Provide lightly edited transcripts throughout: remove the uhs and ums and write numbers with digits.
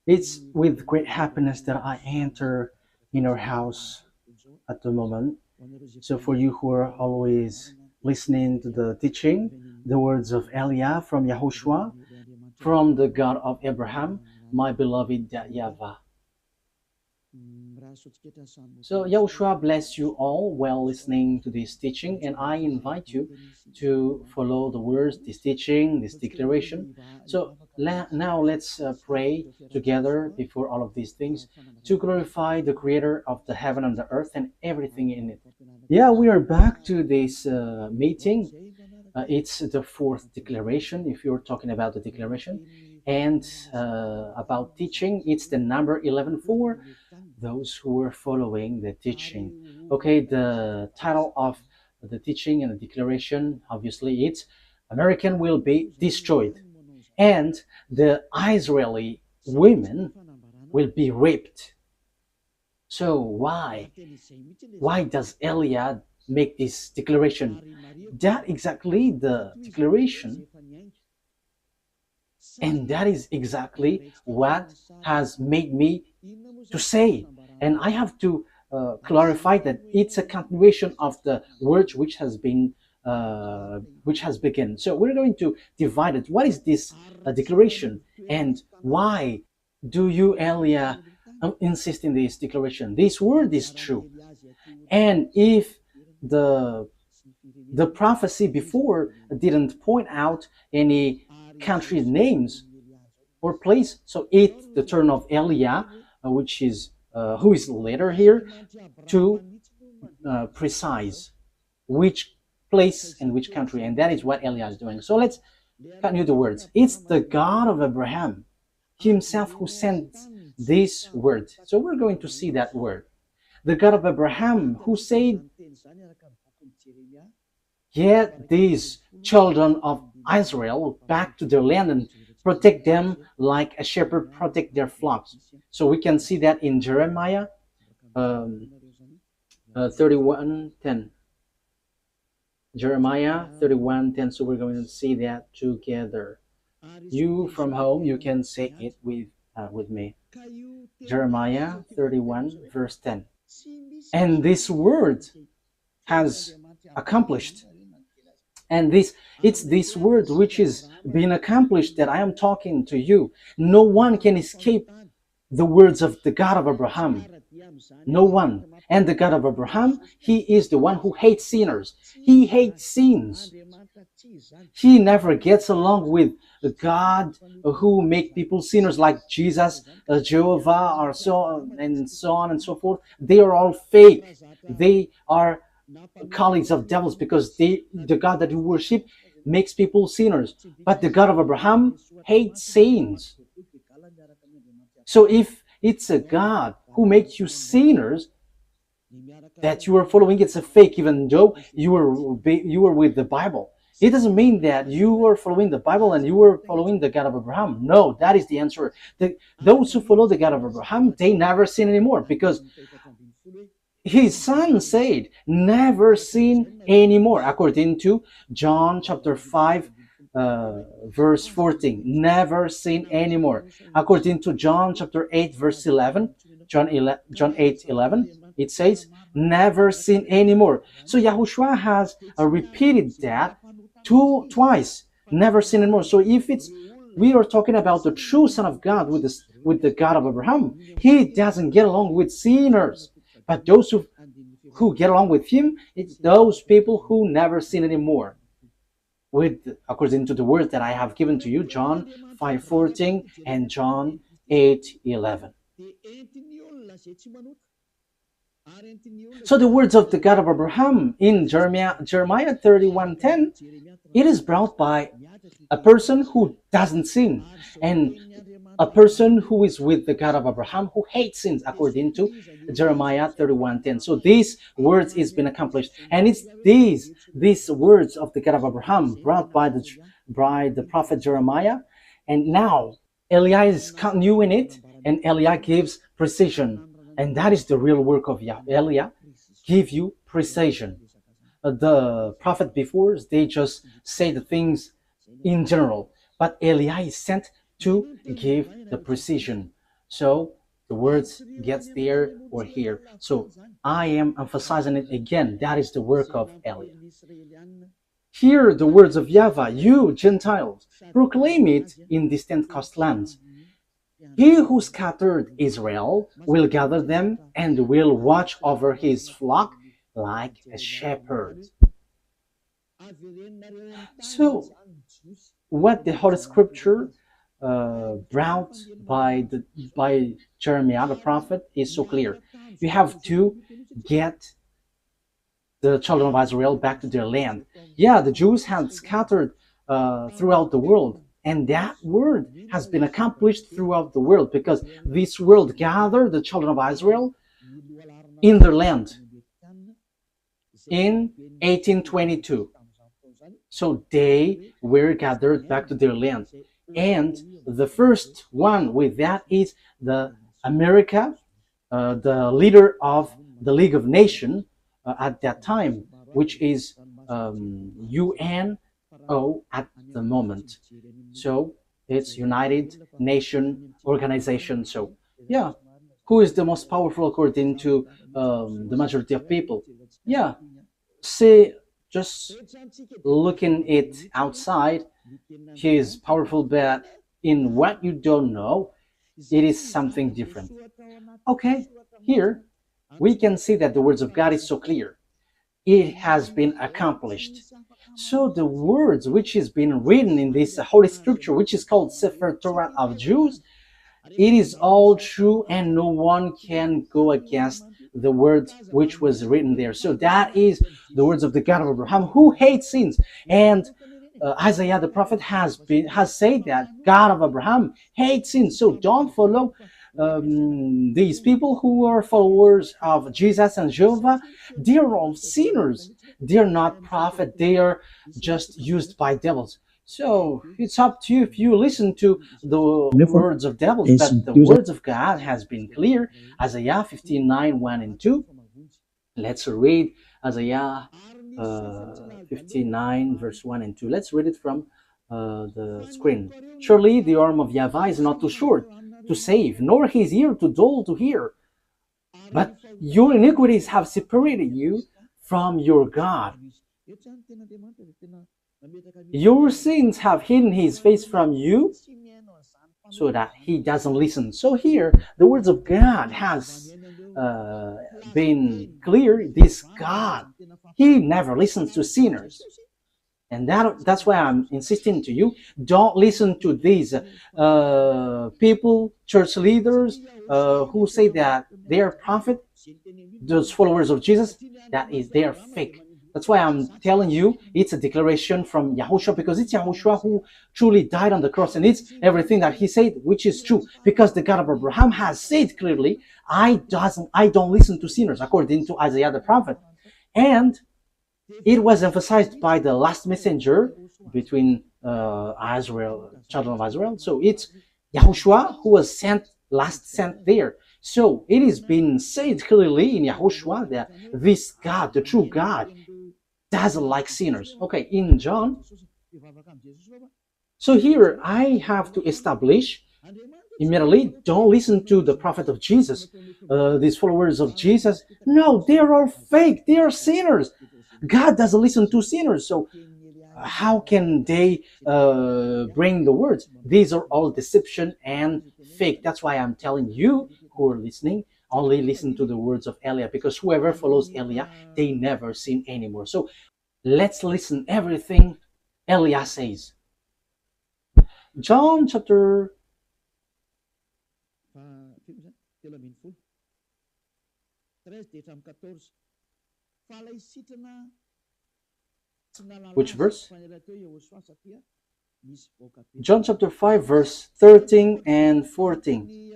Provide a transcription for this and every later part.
It's with great happiness that I enter in our house at the moment. So for you who are always listening to the teaching, the words of Eliah from Yahushua, from the God of Abraham, my beloved Yahvah. So Yahushua bless you all while listening to this teaching, and I invite you to follow the words, this teaching, this declaration. So now let's pray together before all of these things to glorify the Creator of the heaven and the earth and everything in it. Yeah, we are back to this meeting. It's the fourth declaration, if you're talking about the declaration. And about teaching, it's the number 11 for those who are following the teaching. Okay, the title of the teaching and the declaration, obviously, it's American will be destroyed. And the Israeli women will be raped. So why? Why does Eliah make this declaration? That exactly the declaration, and that is exactly what has made me to say. And I have to clarify that it's a continuation of the words which has begun. So we're going to divide it. What is this declaration, and why do you, Elia, insist in this declaration? This word is true, and if the the prophecy before didn't point out any country names or place, so it's the turn of Elia, which is who is later here, to precise which place and which country, and that is what Elia is doing. So let's continue the words. It's the God of Abraham himself who sent this word. So we're going to see that word. The God of Abraham who said, get these children of Israel back to their land and protect them like a shepherd protect their flocks. So we can see that in Jeremiah 31:10. Jeremiah 31:10. So we're going to see that together. You from home, you can say it with me. Jeremiah 31 verse 10. And this word has accomplished. And it's this word which is being accomplished that I am talking to you. No one can escape the words of the God of Abraham. No one. And the God of Abraham, he is the one who hates sinners. He hates sins. He never gets along with God who make people sinners like Jesus, Jehovah, or so on and so forth. They are all fake. They are colleagues of devils because the God that you worship makes people sinners. But the God of Abraham hates sins. So if it's a God who makes you sinners that you are following, it's a fake, even though you were with the Bible. It doesn't mean that you are following the Bible and you are following the God of Abraham. No, that is the answer. Those who follow the God of Abraham, they never sin anymore because his son said, never sin anymore, according to John chapter 5, verse 14. Never sin anymore. According to John chapter 8, verse 11, John 8, 11, it says, never sin anymore. So Yahushua has repeated that twice, never sin anymore. So if we are talking about the true Son of God with the God of Abraham, he doesn't get along with sinners. But those who get along with him, it's those people who never sin anymore. According to the word that I have given to you, John 5:14 and John 8:11. So the words of the God of Abraham in Jeremiah 31:10, it is brought by a person who doesn't sin and a person who is with the God of Abraham who hates sins, according to Jeremiah 31:10. So these words is been accomplished, and it's these words of the God of Abraham brought by the prophet Jeremiah, and now Eliah is continuing it, and Eliah gives precision. And that is the real work of Eliah, give you precision. The prophet before, they just say the things in general, but Eliah is sent to give the precision. So the words gets there or here. So I am emphasizing it again. That is the work of Eliah. Hear the words of YAHVAH, you Gentiles, proclaim it in distant coastlands. He who scattered Israel will gather them and will watch over his flock like a shepherd. So, what the Holy Scripture brought by Jeremiah the prophet is so clear. You have to get the children of Israel back to their land. Yeah, the Jews had scattered throughout the world, and that word has been accomplished throughout the world because this world gathered the children of Israel in their land in 1822. So they were gathered back to their land. And the first one with that is the America, the leader of the League of Nations at that time, which is UNO at the moment. So it's United Nation Organization. So yeah, who is the most powerful according to the majority of people? Yeah, say just looking it outside, he is powerful, but in what you don't know, it is something different. Okay, here we can see that the words of God is so clear. It has been accomplished. So the words which is been written in this Holy Scripture, which is called Sefer Torah of Jews, it is all true and no one can go against the words which was written there. So that is the words of the God of Abraham, who hates sins. And Isaiah the prophet has said that God of Abraham hates sins. So don't follow these people who are followers of Jesus and Jehovah. They are all sinners. They are not prophet. They are just used by devils. So it's up to you if you listen to the words of devils, but the words of God has been clear. Isaiah 59, 1 and 2. Let's read Isaiah 59, verse 1 and 2. Let's read it from the screen. Surely the arm of YAHVAH is not too short to save, nor his ear too dull to hear. But your iniquities have separated you from your God. Your sins have hidden his face from you so that he doesn't listen. So here, the words of God has been clear. This God, he never listens to sinners. And that's why I'm insisting to you, don't listen to these people, church leaders, who say that they are prophet, those followers of Jesus, they are fake. That's why I'm telling you, it's a declaration from YAHOSHUAH, because it's YAHOSHUAH who truly died on the cross, and it's everything that he said, which is true, because the God of Abraham has said clearly, I don't listen to sinners, according to Isaiah the prophet. And it was emphasized by the last messenger between Israel, children of Israel. So it's YAHOSHUAH who was last sent there. So it is being said clearly in YAHOSHUAH that this God, the true God, doesn't like sinners. Okay, in John. So here I have to establish immediately, don't listen to the prophet of Jesus, these followers of Jesus. No, they are all fake. They are sinners. God doesn't listen to sinners. So how can they bring the words? These are all deception and fake. That's why I'm telling you who are listening, only listen to the words of Eliah, because whoever follows Eliah, they never sin anymore. So let's listen everything Eliah says. John chapter which verse? John chapter 5, verse 13 and 14.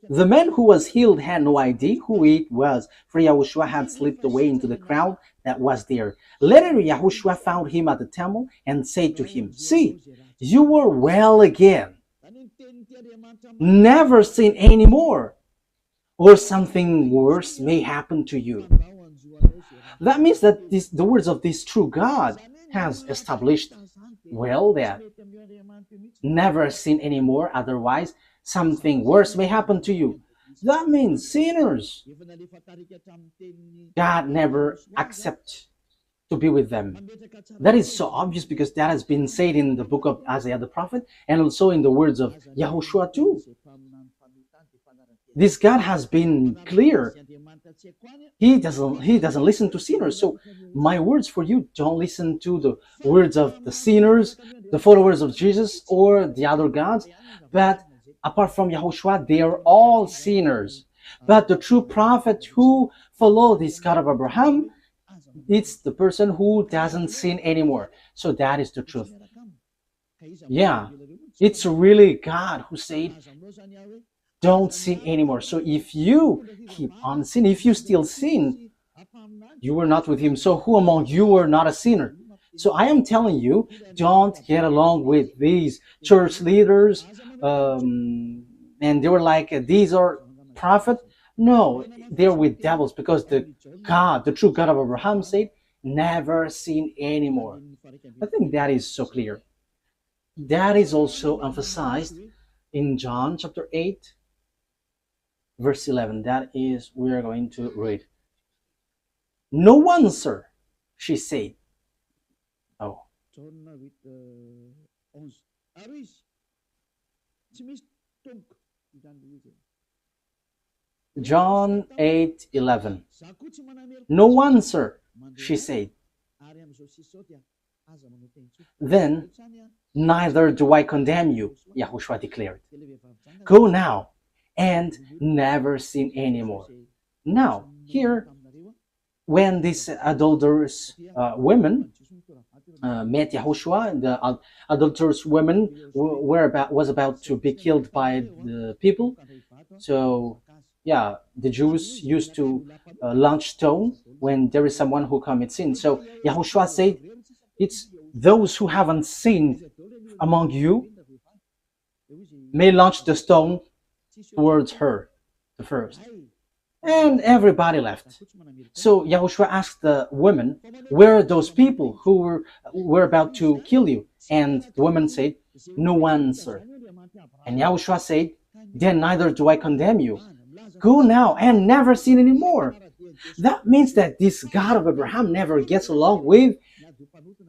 The man who was healed had no idea who it was, for YAHOSHUAH had slipped away into the crowd that was there. Later, YAHOSHUAH found him at the temple and said to him, "See, you are well again. Never sin anymore, or something worse may happen to you." That means that the words of this true God has established well that never sin anymore, otherwise something worse may happen to you. That means sinners, God never accepts to be with them. That is so obvious because that has been said in the book of Isaiah the prophet and also in the words of YAHOSHUAH too. This God has been clear. He doesn't listen to sinners. So my words for you, don't listen to the words of the sinners, the followers of Jesus, or the other gods. But apart from YAHOSHUAH, they are all sinners. But the true prophet who follows this God of Abraham, it's the person who doesn't sin anymore. So that is the truth. Yeah, it's really God who said, don't sin anymore. So if you keep on sinning, if you still sin, you are not with him. So who among you are not a sinner? So I am telling you, don't get along with these church leaders. And they were like, these are prophets. No, they're with devils because the true God of Abraham said, never sin anymore. I think that is so clear. That is also emphasized in John chapter 8, verse 11. That is, we are going to read. No one, sir, she said. Oh. John 8:11. No one, sir, she said. Then, neither do I condemn you, YAHOSHUAH declared. Go now and never sin anymore. Now, here, when these adulterous women met YAHOSHUAH, the adulterous women was about to be killed by the people. So, yeah, the Jews used to launch stone when there is someone who commits sin. So YAHOSHUAH said, it's those who haven't sinned among you may launch the stone towards her, the first. And everybody left. So YAHOSHUAH asked the women, where are those people who were about to kill you? And the woman said, no one, sir. And YAHOSHUAH said, then neither do I condemn you. Go now and never sin anymore. That means that this God of Abraham never gets along with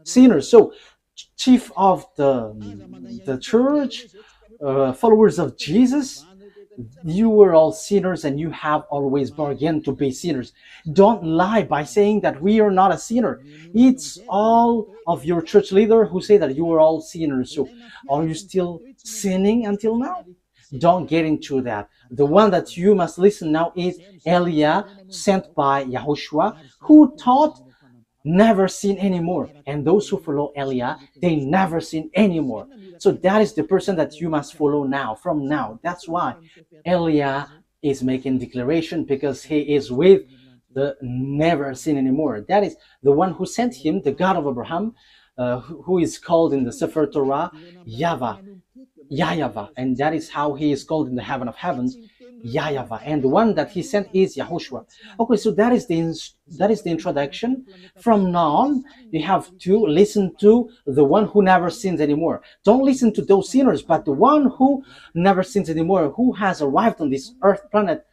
sinners. So chief of the church, followers of Jesus, you were all sinners and you have always bargained to be sinners. Don't lie by saying that we are not a sinner. It's all of your church leader who say that you are all sinners. So are you still sinning until now? Don't get into that. The one that you must listen now is Eliah, sent by YAHOSHUAH, who taught never sin anymore. And those who follow Eliah, they never sin anymore. So that is the person that you must follow now, from now. That's why Eliah is making declaration, because he is with the never sin anymore. That is the one who sent him, the God of Abraham, who is called in the Sefer Torah YAHVAH, YAHVAH, and that is how he is called in the heaven of heavens, YAHVAH, and the one that he sent is YAHOSHUAH. Okay, so that is the introduction. From now on, you have to listen to the one who never sins anymore. Don't listen to those sinners, but the one who never sins anymore, who has arrived on this earth planet,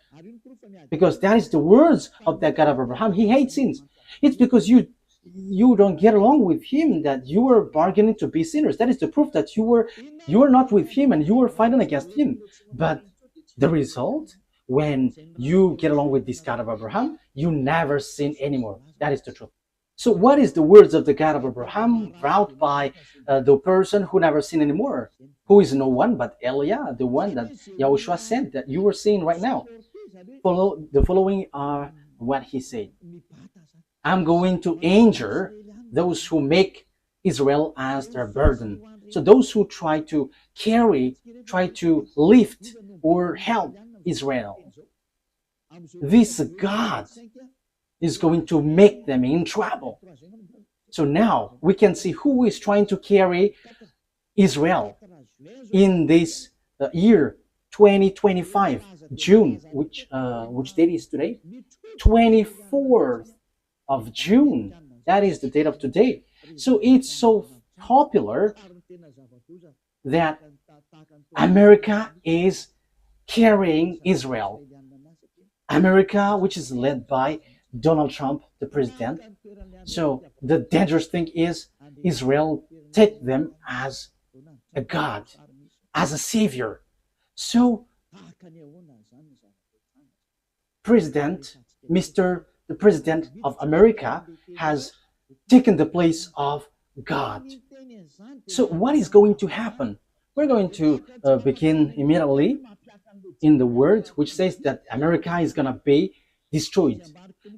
because that is the words of that God of Abraham. He hates sins. It's because you don't get along with him that you were bargaining to be sinners. That is the proof that you are not with him and you were fighting against him. But the result, when you get along with this God of Abraham, you never sin anymore. That is the truth. So what is the words of the God of Abraham brought by the person who never sinned anymore? Who is no one but Eliah, the one that YAHOSHUAH sent, that you were seeing right now. The following are what he said. I'm going to injure those who make Israel as their burden. So those who try to lift or help Israel. This God is going to make them in trouble. So now we can see who is trying to carry Israel in this year 2025, June, which date is today? 24th of June. That is the date of today. So it's so popular that America is carrying Israel. America, which is led by Donald Trump, the president. So the dangerous thing is Israel take them as a God, as a savior. So President, Mr. the President of America has taken the place of God. So what is going to happen? We're going to begin immediately in the word which says that America is going to be destroyed.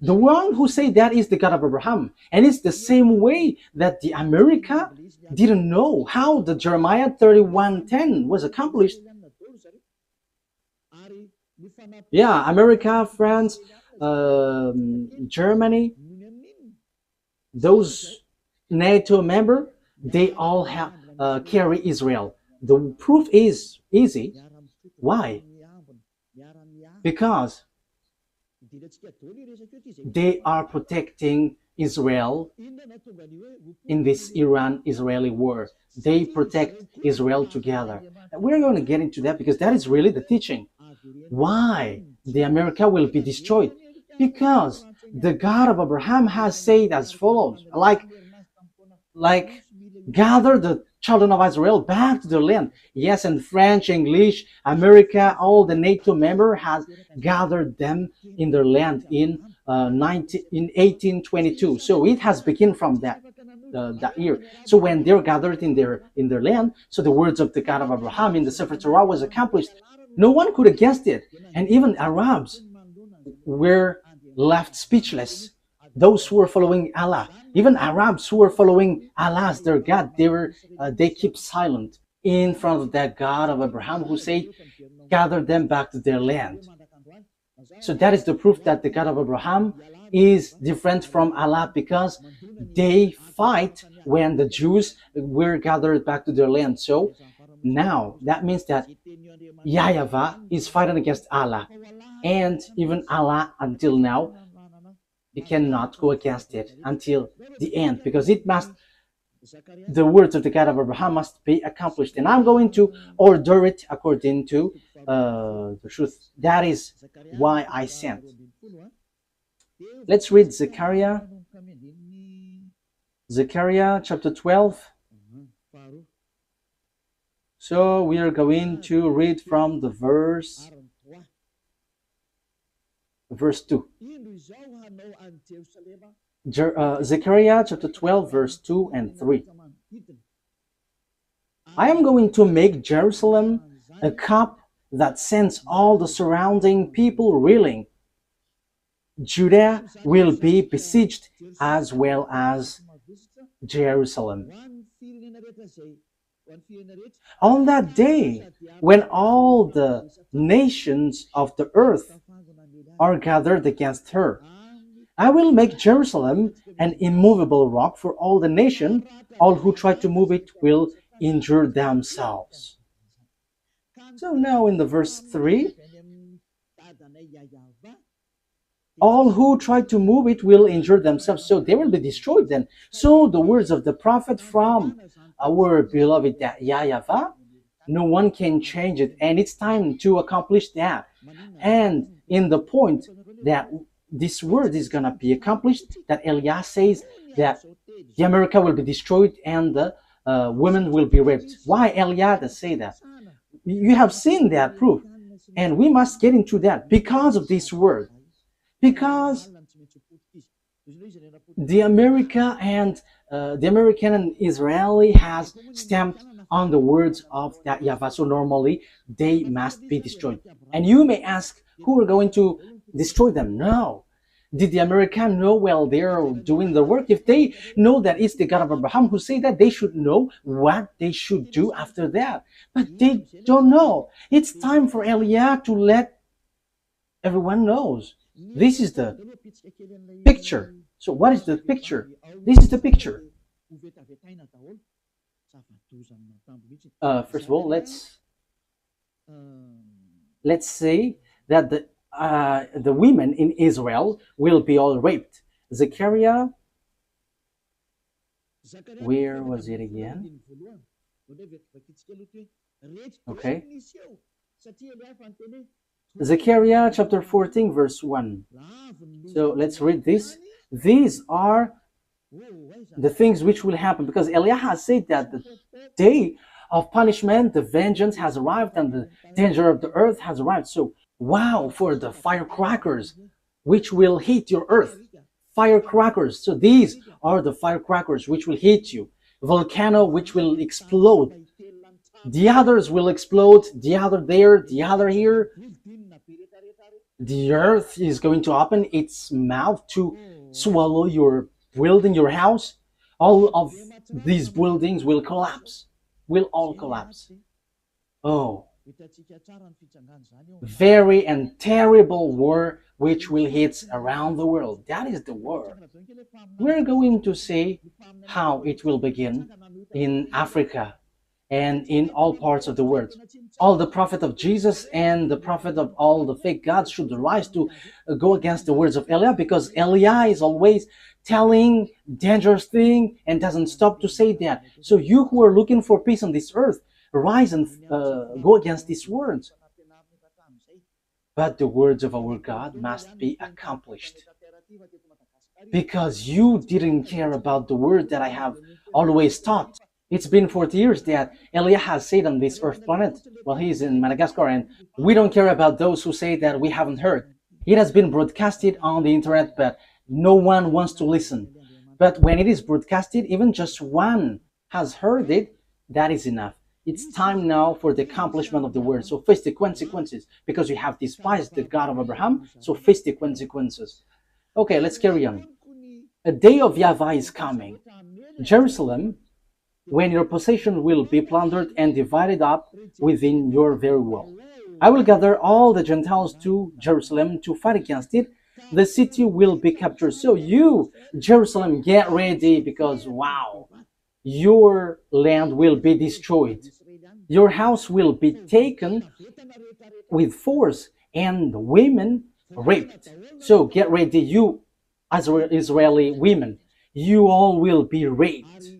The one who said that is the God of Abraham. And it's the same way that the America didn't know how the Jeremiah 31:10 was accomplished. Yeah, America, France, Germany, those NATO member, they all have carry Israel. The proof is easy. Why? Because they are protecting Israel in this Iran-Israeli war. They protect Israel together. And we're going to get into that because that is really the teaching. Why the America will be destroyed? Because the God of Abraham has said as follows, like gather the children of Israel back to their land. Yes, and French, English, America, all the NATO member has gathered them in their land in 1822. So it has begun from that year. So when they're gathered in their land, so the words of the God of Abraham in the Sefer Torah was accomplished. No one could have guessed it, and even Arabs were left speechless. Those who were following Allah, even Arabs who were following Allah as their God, they keep silent in front of that God of Abraham who said, gather them back to their land. So that is the proof that the God of Abraham is different from Allah, because they fight when the Jews were gathered back to their land. So now that means that YAHVAH is fighting against Allah, and even Allah until now, he cannot go against it until the end, because the words of the God of Abraham must be accomplished, and I'm going to order it according to the truth. That is why I sent. Let's read Zechariah chapter 12. So we are going to read from the verse 2. Zechariah chapter 12, verse 2 and 3. I am going to make Jerusalem a cup that sends all the surrounding people reeling. Judah will be besieged as well as Jerusalem. On that day, when all the nations of the earth are gathered against her, I will make Jerusalem an immovable rock for all the nation. All who try to move it will injure themselves. So now in the verse 3, all who try to move it will injure themselves. So they will be destroyed then. So the words of the prophet from our beloved YAHVAH, no one can change it. And it's time to accomplish that. And in the point that this word is going to be accomplished, that Eliah says that the America will be destroyed and the women will be raped. Why Eliah does say that? You have seen that proof. And we must get into that because of this word. Because the American and Israeli has stamped on the words of that YAHVAH. So normally they must be destroyed. And you may ask, who are going to destroy them? No. Did the American know while they're doing the work? If they know that it's the God of Abraham who said that, they should know what they should do after that. But they don't know. It's time for Eliah to let everyone knows. This is the picture. So what is the picture? This is the picture. First of all, let's say that the women in Israel will be all raped. Zechariah, where was it again? Okay. Zechariah chapter 14 verse 1. So let's read this. These are the things which will happen, because Eliah has said that the day of punishment, the vengeance has arrived, and the danger of the earth has arrived. So wow for the firecrackers which will hit your earth. Firecrackers. So these are the firecrackers which will hit you. Volcano which will explode. The others will explode, the other there, the other here. The earth is going to open its mouth to swallow your building, your house. All of these buildings will collapse, will all collapse. Oh, very and terrible war which will hit around the world. That is the war. We're going to see how it will begin in Africa and in all parts of the world. All the prophet of Jesus and the prophet of all the fake gods should rise to go against the words of Eliah, because Eliah is always telling dangerous thing and doesn't stop to say that. So you who are looking for peace on this earth, rise and go against these words. But the words of our God must be accomplished, because you didn't care about the word that I have always taught. It's been 40 years that Eliah has said on this earth planet. Well, he's in Madagascar, and we don't care about those who say that we haven't heard. It has been broadcasted on the internet, but no one wants to listen. But when it is broadcasted, even just one has heard it, that is enough. It's time now for the accomplishment of the word. So face the consequences, because you have despised the God of Abraham. So face the consequences. Okay, let's carry on. A day of YAHVAH is coming. Jerusalem, when your possession will be plundered and divided up within your very wall. I will gather all the Gentiles to Jerusalem to fight against it. The city will be captured. So you, Jerusalem, get ready, because wow, your land will be destroyed. Your house will be taken with force and women raped. So get ready, you Israeli women. You all will be raped.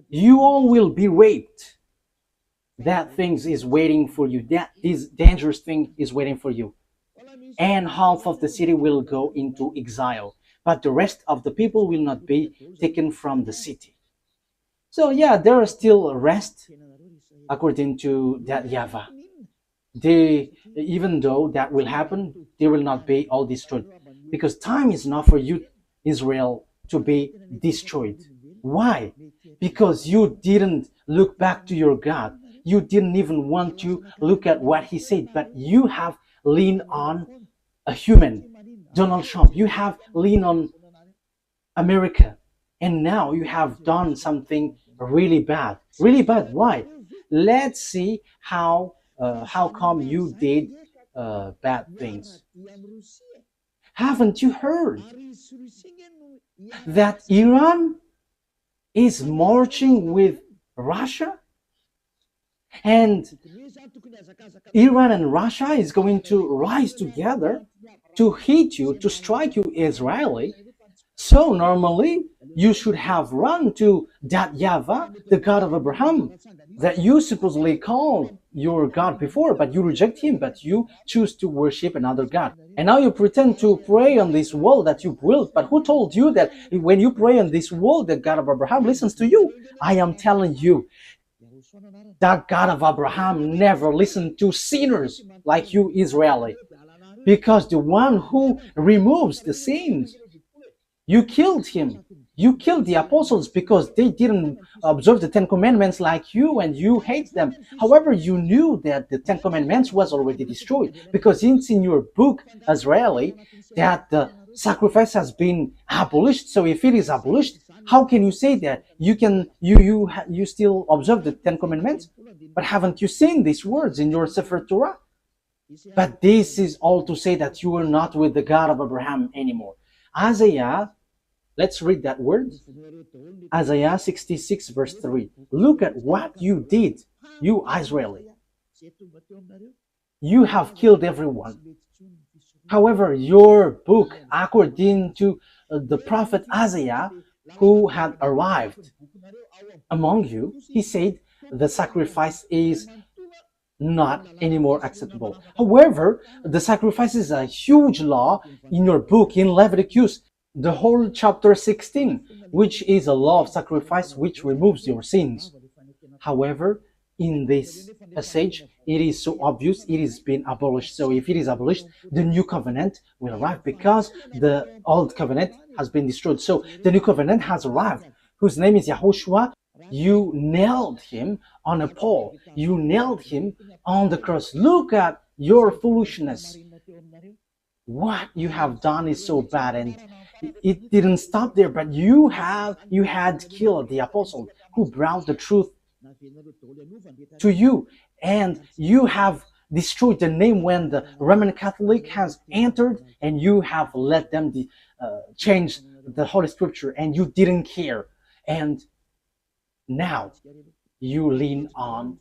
You all will be raped. That thing is waiting for you. That this dangerous thing is waiting for you. And half of the city will go into exile, but the rest of the people will not be taken from the city. So yeah, there is still rest according to that YAHVAH. Even though that will happen, they will not be all destroyed, because time is not for you, Israel, to be destroyed. Why? Because you didn't look back to your God. You didn't even want to look at what he said, but you have leaned on a human, Donald Trump. You have leaned on America, and now you have done something really bad. Really bad. Why? Let's see how come you did bad things. Haven't you heard that Iran is marching with Russia? And Iran and Russia is going to rise together to hit you, to strike you, Israeli. So normally you should have run to that YAHVAH, the God of Abraham, that you supposedly call your God before, but you reject him, but you choose to worship another God. And now you pretend to pray on this wall that you built, but who told you that when you pray on this wall, the God of Abraham listens to you? I am telling you, that God of Abraham never listened to sinners like you, Israeli, because the one who removes the sins, you killed him. You killed the apostles because they didn't observe the 10 Commandments like you, and you hate them. However, you knew that the 10 Commandments was already destroyed, because it's in your book, Israeli, that the sacrifice has been abolished. So if it is abolished, how can you say that you still observe the 10 Commandments? But haven't you seen these words in your Sefer Torah? But this is all to say that you are not with the God of Abraham anymore. Isaiah, let's read that word. Isaiah 66 verse 3. Look at what you did, you Israeli. You have killed everyone. However, your book, according to the prophet Isaiah, who had arrived among you, he said the sacrifice is not anymore acceptable. However, the sacrifice is a huge law in your book in Leviticus, the whole chapter 16, which is a law of sacrifice which removes your sins. However, in this passage, it is so obvious it is being abolished. So if it is abolished, the new covenant will arrive because the old covenant has been destroyed. So the new covenant has arrived, whose name is YAHOSHUAH. You nailed him on a pole. You nailed him on the cross. Look at your foolishness. What you have done is so bad, and it didn't stop there, but you had killed the apostle who brought the truth to you, and you have destroyed the name when the Roman Catholic has entered, and you have let them change the Holy Scripture, and you didn't care. And now you lean on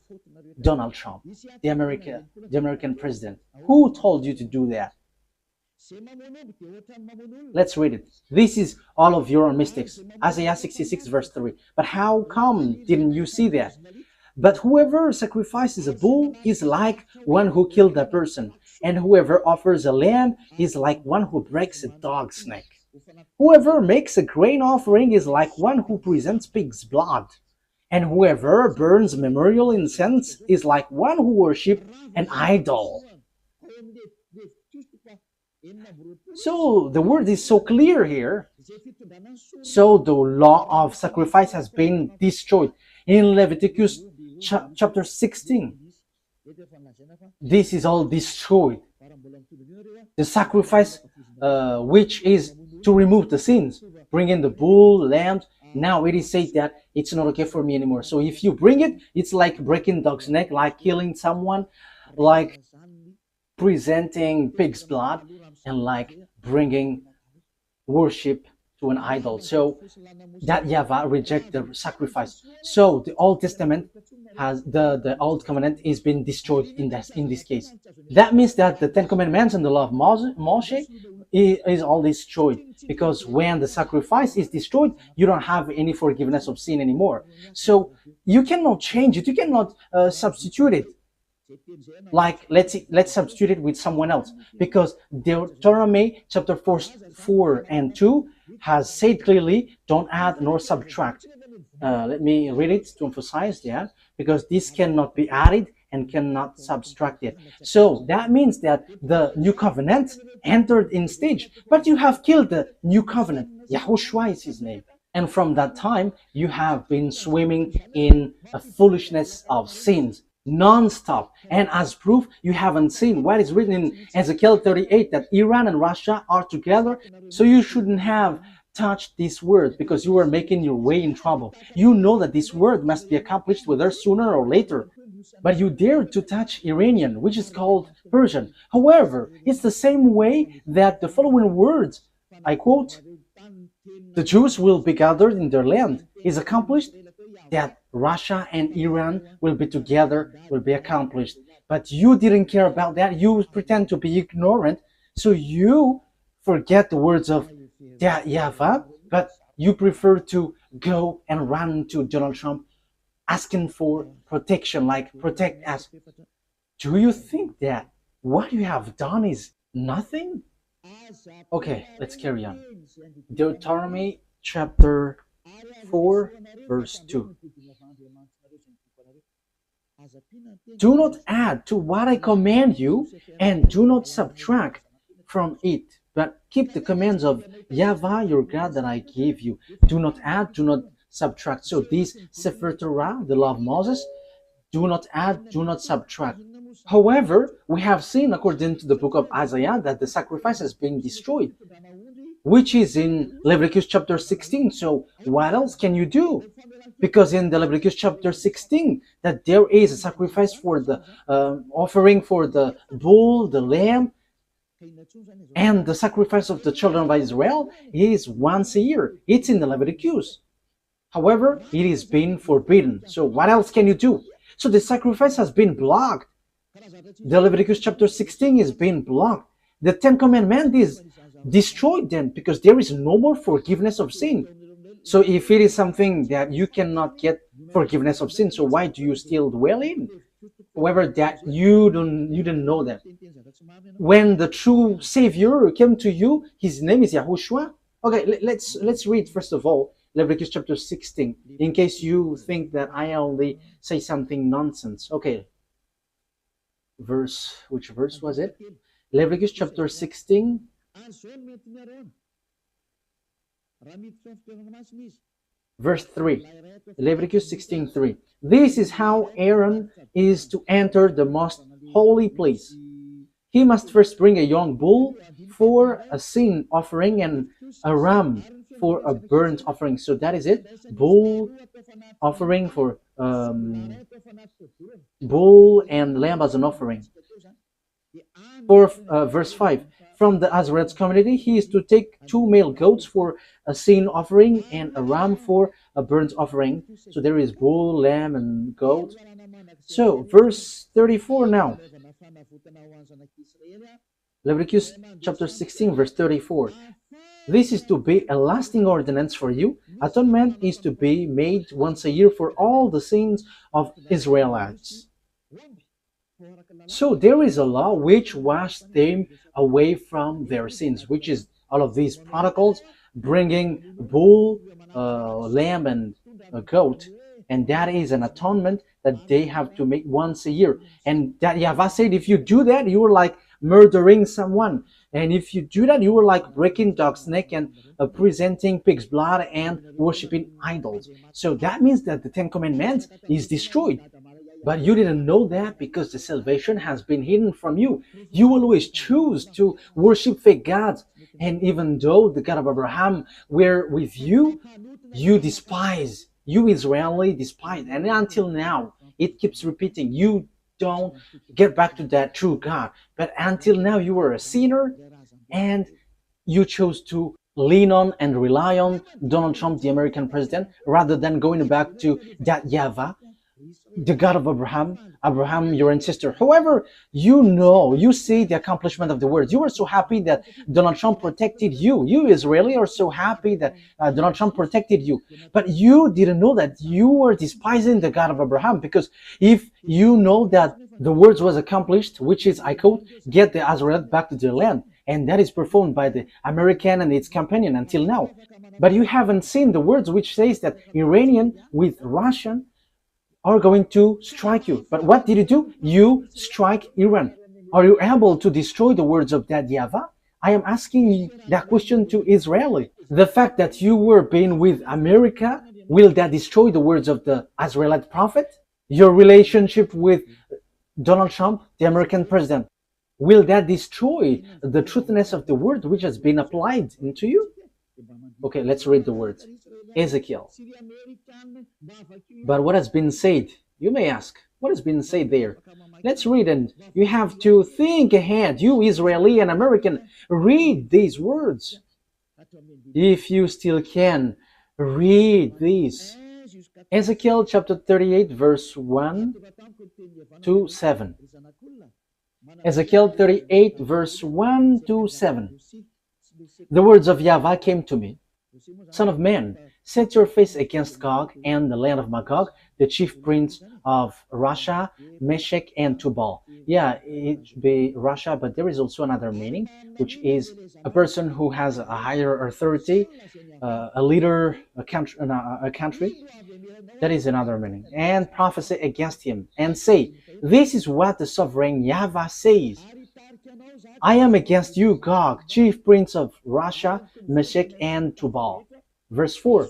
Donald Trump, the American president. Who told you to do that? Let's read it. This is all of your mistakes. Isaiah 66 verse 3. But how come didn't you see that? But whoever sacrifices a bull is like one who killed a person, and whoever offers a lamb is like one who breaks a dog's neck. Whoever makes a grain offering is like one who presents pig's blood, and whoever burns memorial incense is like one who worships an idol. So the word is so clear here. So the law of sacrifice has been destroyed. In Leviticus chapter 16, this is all destroyed. The sacrifice, which is to remove the sins, bring in the bull, lamb. Now it is said that it's not okay for me anymore. So if you bring it, it's like breaking dog's neck, like killing someone, like presenting pig's blood, and like bringing worship to an idol. So that YAHVAH reject the sacrifice. So the Old Testament has the Old Covenant is being destroyed in this case. That means that the Ten Commandments and the law of Moshe is all destroyed, because when the sacrifice is destroyed, you don't have any forgiveness of sin anymore. So you cannot change it. You cannot substitute it. Like let's substitute it with someone else, because Deuteronomy chapter 4 and 2 has said clearly, don't add nor subtract. Let me read it to emphasize that, because this cannot be added and cannot subtract it. So that means that the new covenant entered in stage, but you have killed the new covenant. YAHOSHUAH is his name. And from that time, you have been swimming in a foolishness of sins non-stop. And as proof, you haven't seen what is written in Ezekiel 38, that Iran and Russia are together. So you shouldn't have touched this word, because you were making your way in trouble. You know that this word must be accomplished with her sooner or later. But you dared to touch Iranian, which is called Persian. However, it's the same way that the following words, I quote, the Jews will be gathered in their land, is accomplished, that Russia and Iran will be together, will be accomplished. But you didn't care about that. You pretend to be ignorant. So you forget the words of YAHVAH, but you prefer to go and run to Donald Trump asking for protection, like protect us. Do you think that what you have done is nothing? Okay, let's carry on. Deuteronomy chapter 4 verse 2. Do not add to what I command you, and do not subtract from it, but keep the commands of YAHVAH your God that I gave you. Do not add, do not subtract. So this Sefer Torah, the law of Moses, do not add, do not subtract. However, we have seen, according to the book of Isaiah, that the sacrifice has been destroyed, which is in Leviticus chapter 16. So what else can you do? Because in the Leviticus chapter 16, that there is a sacrifice for the offering for the bull, the lamb, and the sacrifice of the children of Israel is once a year. It's in the Leviticus. However, it is being forbidden. So what else can you do? So the sacrifice has been blocked. The Leviticus chapter 16 is being blocked. The Ten Commandments is destroyed then, because there is no more forgiveness of sin. So if it is something that you cannot get forgiveness of sin, so why do you still dwell in? However, that you didn't know that. When the true Savior came to you, his name is Yahushua. Okay, let's read first of all Leviticus chapter 16, in case you think that I only say something nonsense. Okay, which verse was it? Leviticus chapter 16, verse 3. Leviticus 16:3. This is how Aaron is to enter the most holy place. He must first bring a young bull for a sin offering and a ram for a burnt offering. So that is it. Bull offering for bull and lamb as an offering. For verse 5. From the Azarites community, he is to take 2 male goats for a sin offering and a ram for a burnt offering. So there is bull, lamb, and goat. So verse 34 now. Leviticus chapter 16, verse 34. This is to be a lasting ordinance for you. Atonement is to be made once a year for all the sins of Israelites. So there is a law which washed them away from their sins, which is all of these protocols, bringing bull, lamb, and a goat. And that is an atonement that they have to make once a year. And that YAHVAH said, if you do that, you are like murdering someone. And if you do that, you are like breaking dog's neck and presenting pig's blood and worshiping idols. So that means that the Ten Commandments is destroyed. But you didn't know that because the salvation has been hidden from you. You always choose to worship fake gods. And even though the God of Abraham were with you, you despise. You Israeli despise. And until now, it keeps repeating. You don't get back to that true God. But until now, you were a sinner and you chose to lean on and rely on Donald Trump, the American president, rather than going back to that YAHVAH, the God of Abraham, your ancestor. However, you see the accomplishment of the words. You are so happy that Donald Trump protected you. You Israeli are so happy that Donald Trump protected you. But you didn't know that you were despising the God of Abraham, because if you know that the words was accomplished, which is, I quote, get the Azarites back to their land, and that is performed by the American and its companion until now. But you haven't seen the words which says that Iranian with Russian are going to strike you. But what did you do? You strike Iran. Are you able to destroy the words of that YAHVAH? I am asking that question to Israeli. The fact that you were being with America, will that destroy the words of the Israelite prophet? Your relationship with Donald Trump, the American president, will that destroy the truthiness of the word which has been applied into you? Okay, let's read the words. Ezekiel. But what has been said? You may ask, what has been said there? Let's read, and you have to think ahead. You Israeli and American, read these words. If you still can, read these. Ezekiel chapter 38, verse 1 to 7. Ezekiel 38, verse 1 to 7. The words of YAHVAH came to me. Son of man, set your face against Gog and the land of Magog, the chief prince of Russia, Meshech, and Tubal. Yeah, it should be Russia, but there is also another meaning, which is a person who has a higher authority, a leader, a country. That is another meaning. And prophesy against him, and say, this is what the sovereign YAHVAH says. I am against you, Gog, chief prince of Russia, Meshech, and Tubal. Verse 4.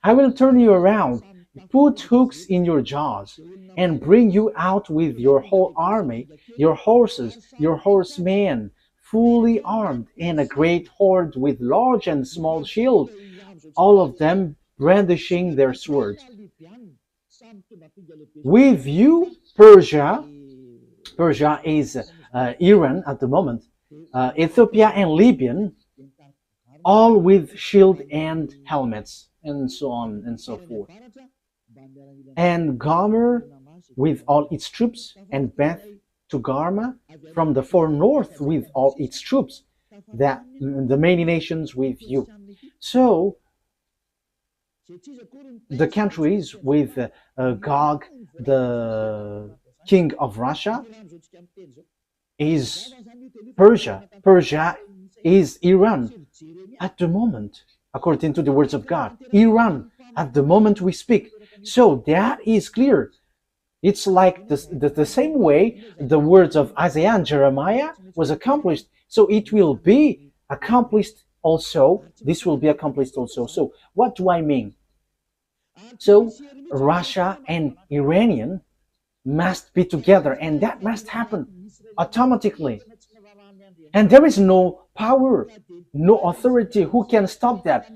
I will turn you around, put hooks in your jaws, and bring you out with your whole army, your horses, your horsemen, fully armed, and a great horde with large and small shields, all of them brandishing their swords. With you, Persia is Iran at the moment, Ethiopia and Libya, all with shield and helmets, and so on and so forth. And Gomer with all its troops, and Beth Togarmah from the far north with all its troops, that the many nations with you. So the countries with Gog, king of Russia is Persia. Persia is Iran at the moment, according to the words of God. Iran at the moment we speak. So that is clear. It's like the same way the words of Isaiah and Jeremiah was accomplished. So it will be accomplished also. This will be accomplished also. So what do I mean? So Russia and Iranian must be together, and that must happen automatically. And there is no power, no authority who can stop that.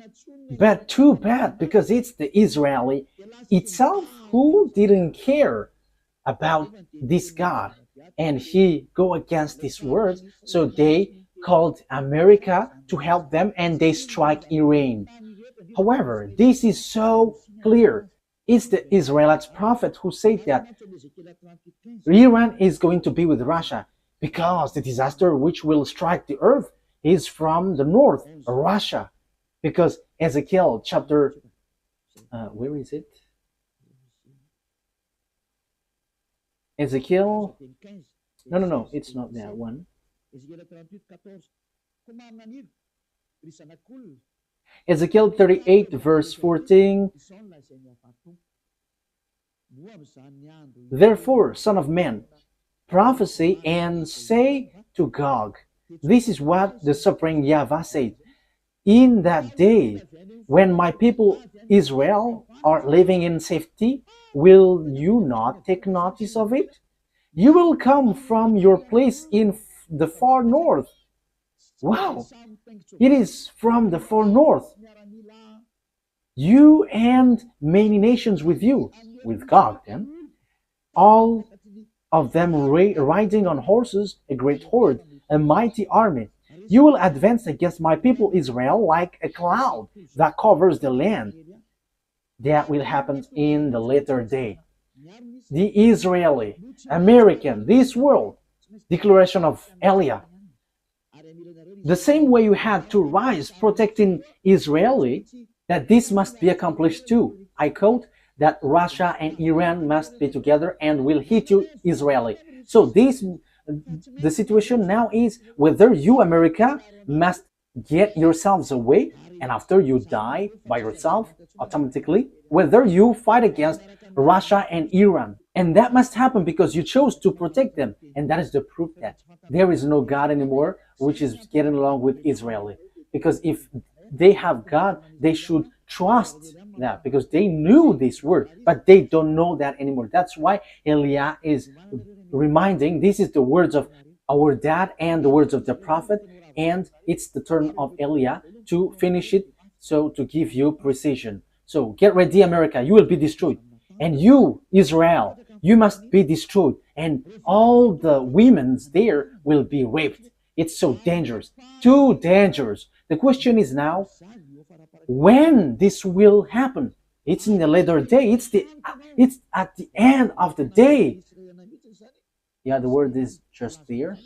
But too bad, because it's the Israeli itself who didn't care about this God, and he go against his words. So they called America to help them, and they strike Iran. However, this is so clear. It's the Israelite prophet who said that Iran is going to be with Russia because the disaster which will strike the earth is from the north, Russia. Because Ezekiel chapter, where is it? Ezekiel, no, it's not that one. Ezekiel 38 verse 14. Therefore, son of man, prophesy and say to Gog, this is what the sovereign YAHVAH said. In that day, when my people Israel are living in safety, will you not take notice of it? You will come from your place in the far north. Wow! It is from the far north. You and many nations with you, with God then, all of them riding on horses, a great horde, a mighty army. You will advance against my people Israel like a cloud that covers the land. That will happen in the later day. The Israeli, American, this world, declaration of Eliah. The same way you had to rise protecting Israeli, that this must be accomplished too. I quote, that Russia and Iran must be together and will hit you Israeli. So the situation now is whether you, America, must get yourselves away, and after you die by yourself automatically, whether you fight against Russia and Iran. And that must happen because you chose to protect them. And that is the proof that there is no God anymore which is getting along with Israeli. Because if they have God, they should trust that, because they knew this word, but they don't know that anymore. That's why Eliah is reminding, this is the words of our dad and the words of the prophet, and it's the turn of Eliah to finish it, so to give you precision. So get ready, America, you will be destroyed. And you, Israel, you must be destroyed. And all the women there will be raped. It's so dangerous, too dangerous. The question is now, when this will happen? It's in the later day. It's at the end of the day. Yeah, the word is just there.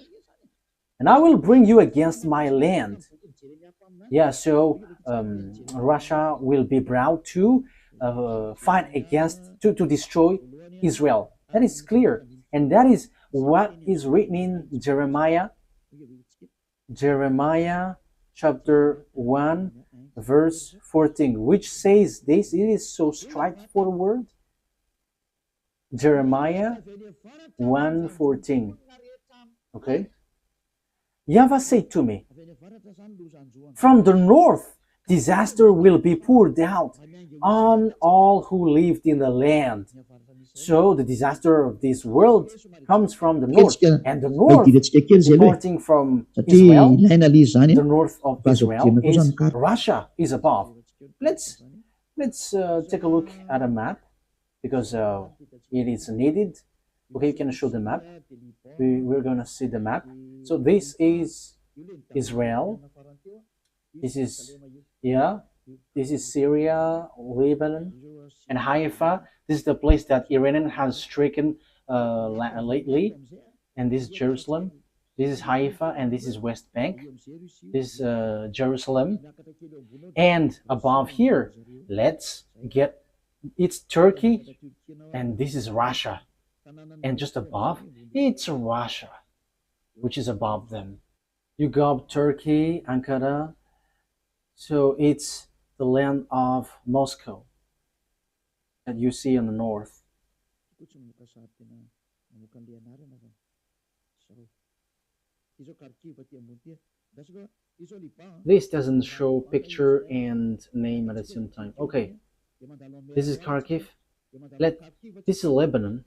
And I will bring you against my land. Yeah, so Russia will be brought to fight against, to destroy Israel. That is clear. And that is what is written in Jeremiah chapter 1 verse 14, which says this. It is so straightforward. Jeremiah 1:14. Okay. YAHVAH said to me, from the north disaster will be poured out on all who lived in the land. So the disaster of this world comes from the north, and the north, departing from Israel, the north of Israel is Russia is above. Let's take a look at a map, because it is needed. Okay, you can show the map. We're gonna see the map. So this is Israel. This is this is Syria, Lebanon, and Haifa. This is the place that Iran has stricken lately, and this is Jerusalem. This is Haifa, and this is West Bank. This is Jerusalem, and above here, let's get, it's Turkey, and this is Russia. And just above, it's Russia, which is above them. You go up Turkey, Ankara, so it's the land of Moscow that you see in the north. This doesn't show picture and name at the same time. Okay, this is Kharkiv. This is Lebanon,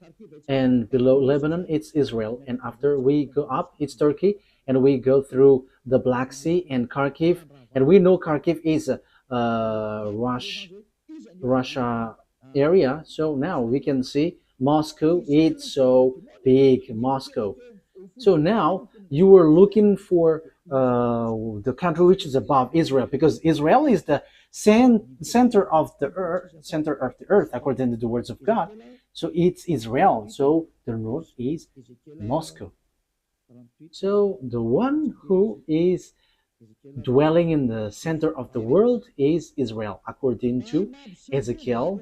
and below Lebanon it's Israel, and after we go up it's Turkey, and we go through the Black Sea and Kharkiv, and we know Kharkiv is a Russia area. So now we can see Moscow. It's so big, Moscow. So now you were looking for the country which is above Israel, because Israel is the center of the earth, according to the words of God. So it's Israel. So the north is Moscow. So the one who is dwelling in the center of the world is Israel, according to Ezekiel.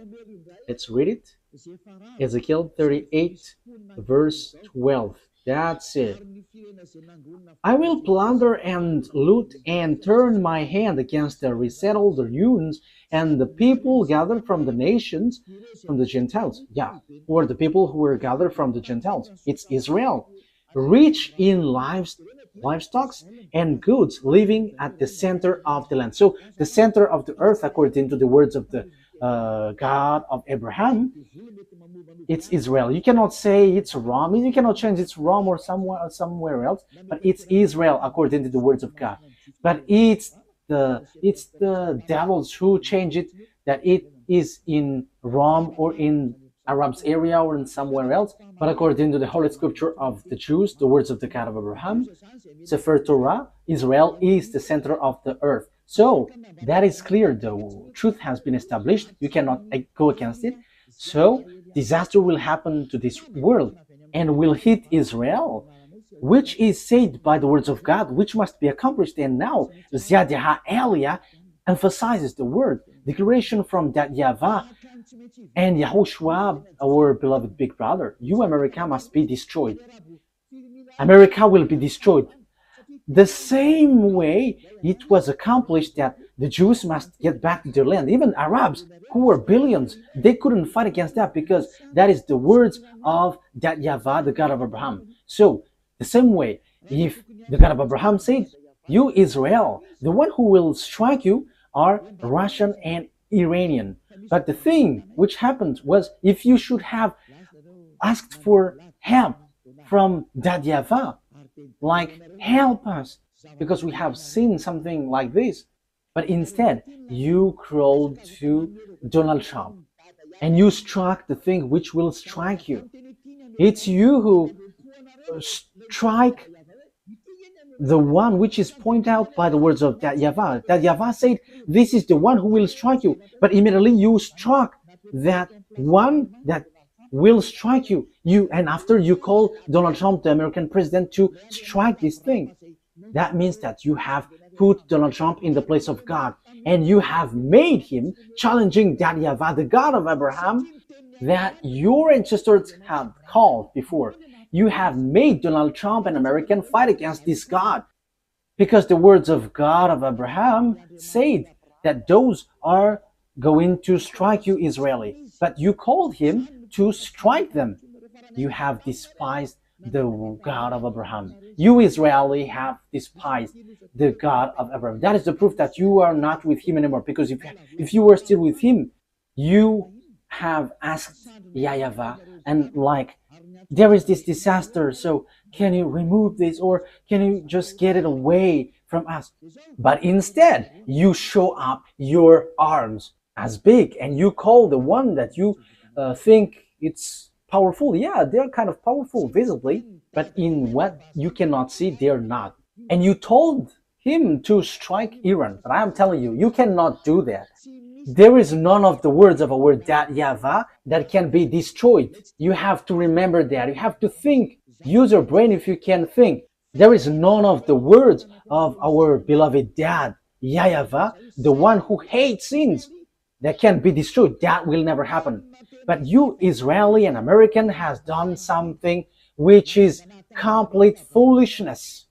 Let's read it. Ezekiel 38, verse 12. That's it. I will plunder and loot and turn my hand against the resettled ruins and the people gathered from the nations, from the Gentiles. Yeah, or the people who were gathered from the Gentiles. It's Israel, rich in livestock and goods, living at the center of the land. So the center of the earth, according to the words of the God of Abraham, it's Israel. You cannot say it's Rome. You cannot change it's Rome or somewhere else, but it's Israel according to the words of God. But it's the devils who change it, that it is in Rome or in Arab's area or in somewhere else. But according to the Holy Scripture of the Jews, the words of the God of Abraham, Sefer Torah, Israel is the center of the earth. So that is clear. The truth has been established. You cannot go against it. So disaster will happen to this world and will hit Israel, which is said by the words of God, which must be accomplished. And now Ziyad Elia emphasizes the word declaration from that YAHVAH and YAHOSHUAH, our beloved big brother. You, America, must be destroyed. America will be destroyed. The same way it was accomplished that the Jews must get back to their land. Even Arabs, who were billions, they couldn't fight against that, because that is the words of that YAHVAH, the God of Abraham. So, the same way, if the God of Abraham said, you Israel, the one who will strike you are Russian and Iranian. But the thing which happened was, if you should have asked for help from that YAHVAH, like, help us, because we have seen something like this. But instead, you crawled to Donald Trump and you struck the thing which will strike you. It's you who strike the one which is pointed out by the words of that YAHVAH. That YAHVAH said, this is the one who will strike you. But immediately you struck that one that will strike you. And after you call Donald Trump, the American president, to strike this thing. That means that you have put Donald Trump in the place of God, and you have made him challenging that YAHVAH, the God of Abraham, that your ancestors have called before. You have made Donald Trump an American fight against this God, because the words of God of Abraham said that those are going to strike you, Israeli. But you called him to strike them. You have despised the God of Abraham. You Israeli have despised the God of Abraham. That is the proof that you are not with him anymore, because if you were still with him, you have asked YAHVAH, and like, there is this disaster, so can you remove this, or can you just get it away from us? But instead, you show up your arms as big, and you call the one that you think it's powerful. Yeah, they're kind of powerful visibly, but in what you cannot see, they're not. And you told him to strike Iran, but I am telling you, you cannot do that. There is none of the words of our that YAHVAH that can be destroyed. You have to remember that. You have to think. Use your brain if you can think. There is none of the words of our beloved dad, YAHVAH, the one who hates sins. that can be destroyed. That will never happen. But you, Israeli and American, has done something which is complete foolishness.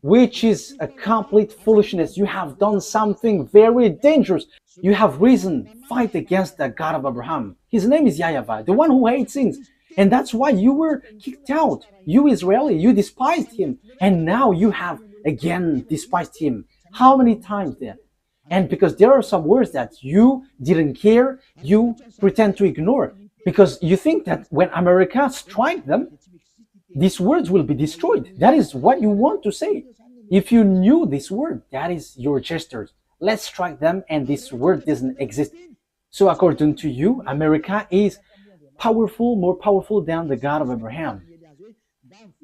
Which is a complete foolishness. You have done something very dangerous. You have risen, fight against the God of Abraham. His name is YAHVAH, the one who hates sins. And that's why you were kicked out. You Israeli, you despised him. And now you have again despised him. How many times then? And because there are some words that you didn't care, you pretend to ignore. Because you think that when America strikes them, these words will be destroyed. That is what you want to say. If you knew this word, that is your gestures. Let's strike them and this word doesn't exist. So according to you, America is powerful, more powerful than the God of Abraham.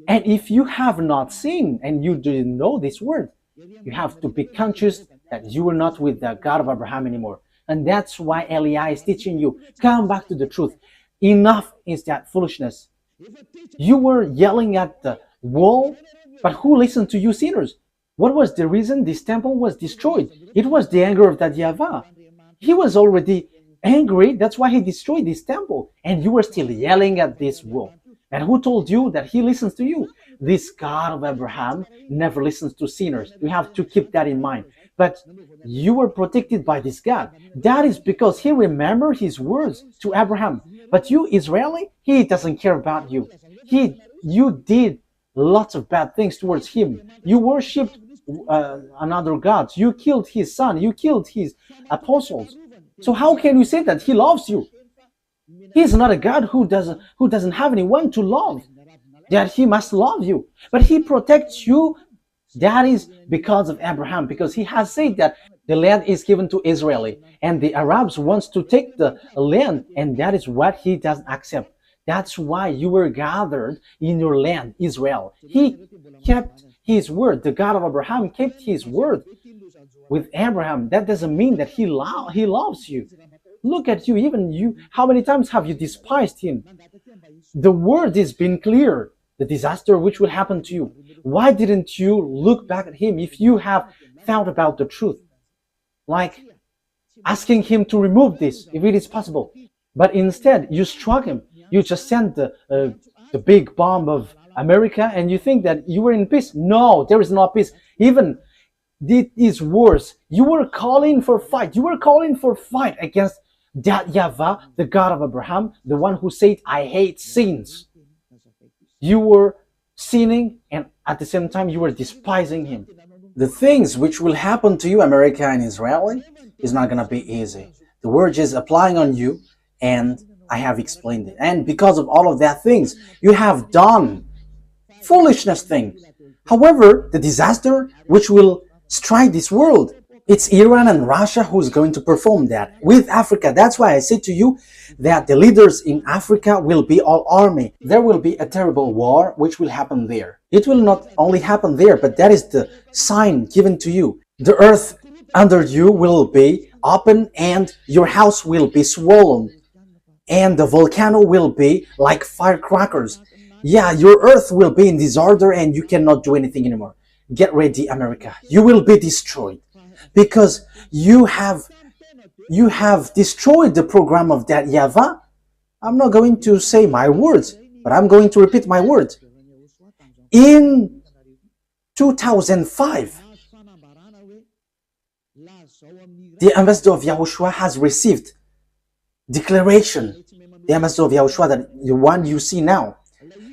And if you have not seen and you didn't know this word, you have to be conscious that you are not with the God of Abraham anymore. And that's why Eliah is teaching you, come back to the truth. Enough is that foolishness. You were yelling at the wall, but who listened to you sinners? What was the reason this temple was destroyed? It was the anger of that YAHVAH. He was already angry, that's why he destroyed this temple. And you were still yelling at this wall. And who told you that he listens to you? This God of Abraham never listens to sinners. You have to keep that in mind. But you were protected by this God. That is because he remembered his words to Abraham. But you, Israeli, he doesn't care about you. You did lots of bad things towards him. You worshipped another gods. You killed his son. You killed his apostles. So how can you say that he loves you? He is not a God who doesn't have anyone to love. That he must love you. But he protects you. That is because of Abraham, because he has said that the land is given to Israeli, and the Arabs wants to take the land, and that is what he doesn't accept. That's why you were gathered in your land, Israel. He kept his word. The God of Abraham kept his word with Abraham. That doesn't mean that he loves you. Look at you, even you. How many times have you despised him? The word has been clear. The disaster which will happen to you. Why didn't you look back at him if you have thought about the truth? Like asking him to remove this, if it is possible. But instead, you struck him. You just sent the big bomb of America and you think that you were in peace. No, there is no peace. Even it is worse. You were calling for fight. You were calling for fight against that YAHVAH, the God of Abraham, the one who said, I hate sins. You were sinning and at the same time you were despising him. The things which will happen to you, America and Israeli, is not going to be easy. The word is applying on you and I have explained it. And because of all of that things, you have done foolishness thing. However, the disaster which will strike this world, it's Iran and Russia who's going to perform that with Africa. That's why I say to you that the leaders in Africa will be all army. There will be a terrible war which will happen there. It will not only happen there, but that is the sign given to you. The earth under you will be open and your house will be swollen. And the volcano will be like firecrackers. Yeah, your earth will be in disorder and you cannot do anything anymore. Get ready, America. You will be destroyed. Because you have destroyed the program of that YAHVAH. I'm not going to say my words, but I'm going to repeat my words. In 2005, the ambassador of YAHOSHUAH has received declaration. The ambassador of YAHOSHUAH, that the one you see now,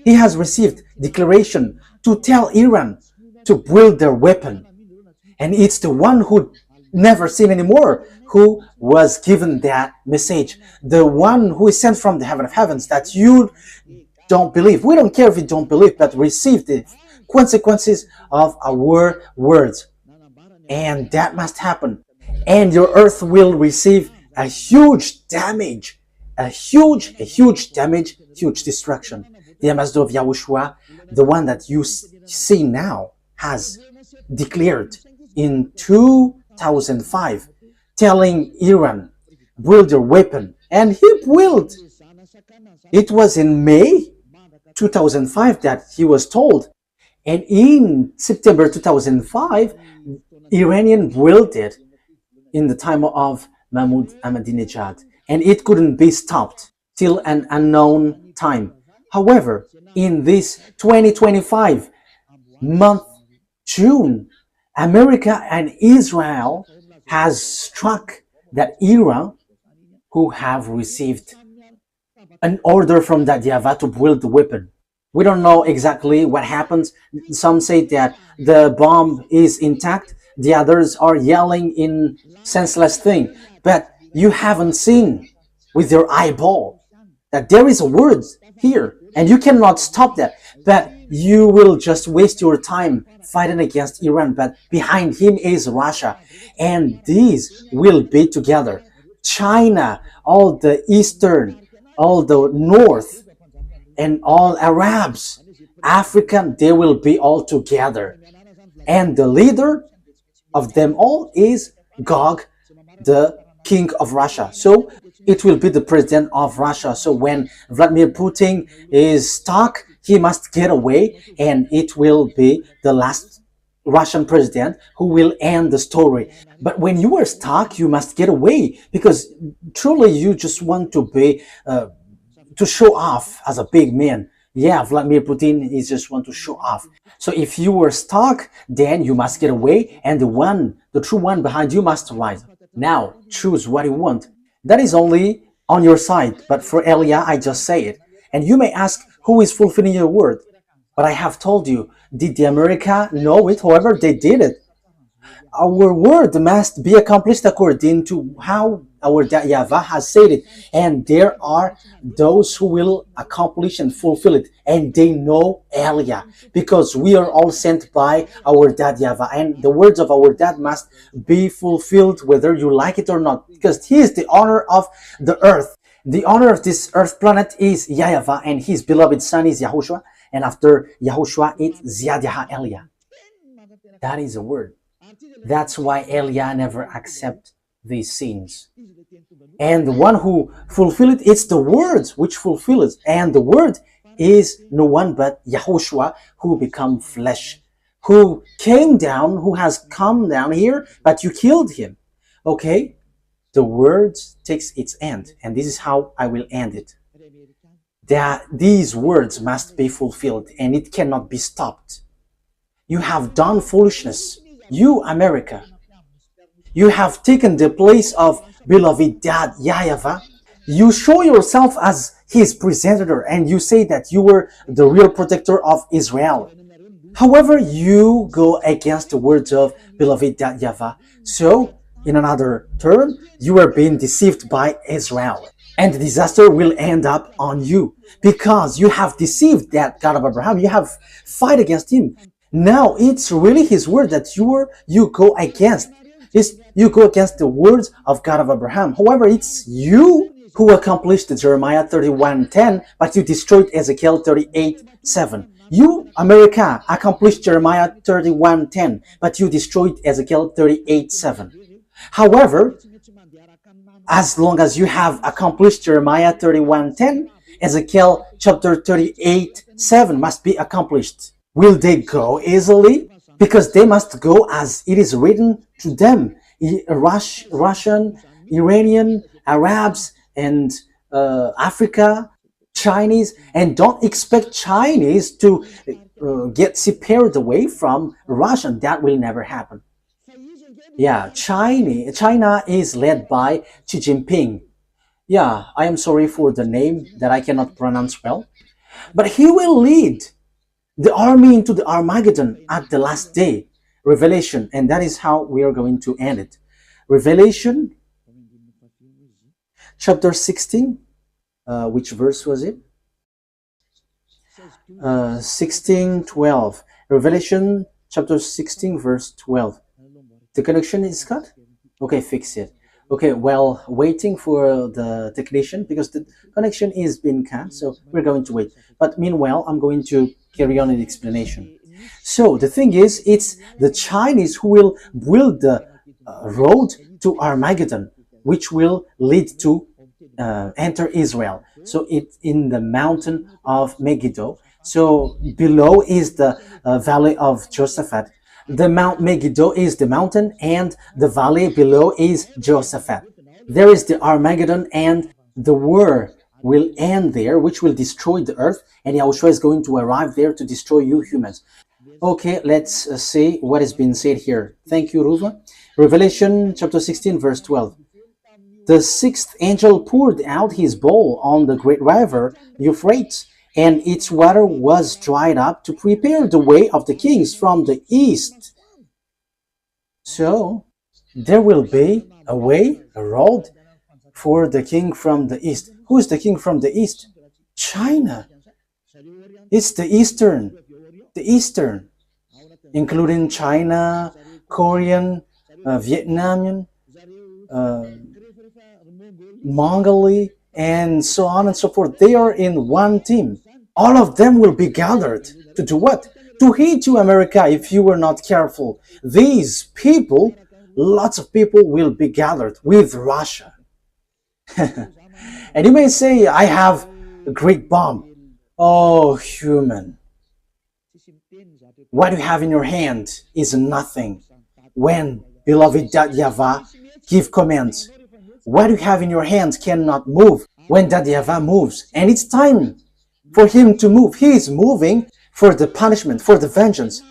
he has received declaration to tell Iran to build their weapon. And it's the one who never seen anymore who was given that message. The one who is sent from the heaven of heavens that you don't believe. We don't care if you don't believe, but receive the consequences of our words. And that must happen. And your earth will receive a huge damage. A huge damage, huge destruction. The ambassador of YAHOSHUAH, the one that you see now, has declared in 2005, telling Iran, build your weapon. And he built. It was in May 2005 that he was told. And in September 2005, Iranian built it in the time of Mahmoud Ahmadinejad, and it couldn't be stopped till an unknown time. However, in this 2025 month, June, America and Israel has struck that era who have received an order from that YAHVAH to build the weapon. We don't know exactly what happens. Some say that the bomb is intact. The others are yelling in senseless thing. But you haven't seen with your eyeball that there is a word here and you cannot stop that. But you will just waste your time fighting against Iran. But behind him is Russia. And these will be together. China, all the eastern, all the north, and all Arabs, African, they will be all together. And the leader of them all is Gog, the king of Russia. So it will be the president of Russia. So when Vladimir Putin is stuck, he must get away, and it will be the last Russian president who will end the story. But when you are stuck, you must get away, because truly you just want to be to show off as a big man. Yeah, Vladimir Putin is just want to show off. So if you were stuck, then you must get away, and the true one behind you must rise. Now choose what you want. That is only on your side. But for Elia, I just say it. And you may ask, who is fulfilling your word? But I have told you, did the America know it? However, they did it. Our word must be accomplished according to how our YAHVAH has said it. And there are those who will accomplish and fulfill it. And they know Elia, because we are all sent by our dad YAHVAH. And the words of our dad must be fulfilled whether you like it or not, because he is the owner of the earth. The owner of this earth planet is YAHVAH, and his beloved son is YAHOSHUAH. And after YAHOSHUAH, it's Ziad Yaha Elia. That is a word. That's why Elia never accepts these sins. And the one who fulfills it, it's the words which fulfill it. And the word is no one but YAHOSHUAH, who become flesh, who came down, who has come down here, but you killed him. Okay? The word takes its end, and this is how I will end it. That these words must be fulfilled, and it cannot be stopped. You have done foolishness. You, America, you have taken the place of beloved dad YAHVAH. You show yourself as his presenter, and you say that you were the real protector of Israel. However, you go against the words of beloved dad YAHVAH. So, in another term, you are being deceived by Israel. And the disaster will end up on you, because you have deceived that God of Abraham. You have fight against him. Now it's really his word that you go against. You go against the words of God of Abraham. However, it's you who accomplished Jeremiah 31:10, but you destroyed Ezekiel 38:7. You, America, accomplished Jeremiah 31:10, but you destroyed Ezekiel 38:7. However, as long as you have accomplished Jeremiah 31:10, Ezekiel chapter 38:7 must be accomplished. Will they go easily? Because they must go as it is written to them. Russian, Iranian, Arabs, and Africa, Chinese. And don't expect Chinese to get separated away from Russian. That will never happen. Yeah, China is led by Xi Jinping. Yeah, I am sorry for the name that I cannot pronounce well. But he will lead the army into the Armageddon at the last day. Revelation, and that is how we are going to end it. Revelation chapter 16, which verse was it? 16:12. Revelation chapter 16 verse 12. The connection is cut? Okay, fix it. Okay, well, waiting for the technician, because the connection is being cut, so we're going to wait. But meanwhile, I'm going to carry on in the explanation. So the thing is, it's the Chinese who will build the road to Armageddon, which will lead to enter Israel. So it's in the mountain of Megiddo. So below is the valley of Jehoshaphat. The Mount Megiddo is the mountain, and the valley below is Jehoshaphat. There is the Armageddon, and the war will end there, which will destroy the earth, and Yahushua is going to arrive there to destroy you humans. Okay, let's see what has been said here. Thank you, Ruva. Revelation chapter 16, verse 12. The sixth angel poured out his bowl on the great river Euphrates, and its water was dried up to prepare the way of the kings from the east. So, there will be a way, a road for the king from the east. Who is the king from the east? China. It's the eastern, including China, Korean, Vietnamese, Mongolia, and so on and so forth. They are in one team. All of them will be gathered to do what? To hate you, America, if you were not careful. These people, lots of people will be gathered with Russia. And you may say, I have a great bomb. Oh, human. What you have in your hand is nothing. When beloved YAHVAH give commands, what you have in your hands cannot move when YAHVAH moves. And it's time for him to move. He is moving for the punishment, for the vengeance,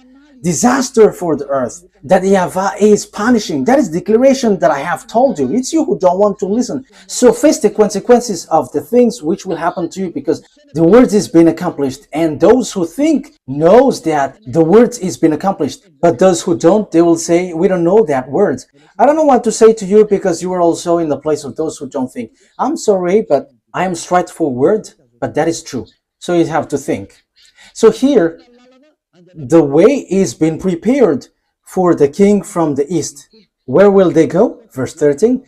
disaster for the earth that YAHVAH is punishing. That is the declaration that I have told you. It's you who don't want to listen. So face the consequences of the things which will happen to you, because the word is being accomplished, and those who think knows that the word is being accomplished, but those who don't, they will say, we don't know that word. I don't know what to say to you, because you are also in the place of those who don't think. I'm sorry, but I am straightforward, but that is true. So you have to think. So here, the way is being prepared for the king from the east. Where will they go? Verse 13.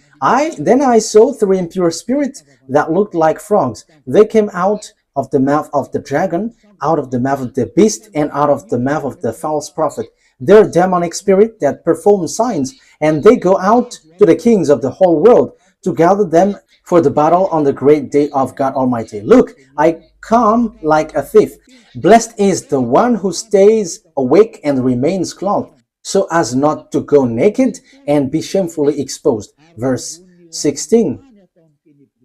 Then I saw three impure spirits that looked like frogs. They came out of the mouth of the dragon, out of the mouth of the beast, and out of the mouth of the false prophet. They're demonic spirit that perform signs, and they go out to the kings of the whole world to gather them for the battle on the great day of God Almighty. Look, I come like a thief. Blessed is the one who stays awake and remains clothed, so as not to go naked and be shamefully exposed. Verse 16.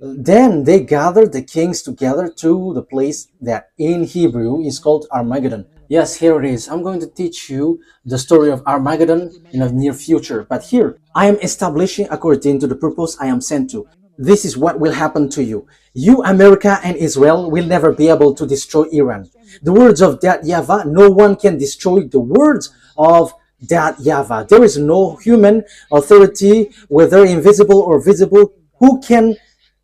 Then they gathered the kings together to the place that in Hebrew is called Armageddon. Yes, here it is. I'm going to teach you the story of Armageddon in the near future. But here, I am establishing according to the purpose I am sent to. This is what will happen to you. You, America and Israel, will never be able to destroy Iran. The words of that YAHVAH, no one can destroy the words of that YAHVAH. There is no human authority, whether invisible or visible, who can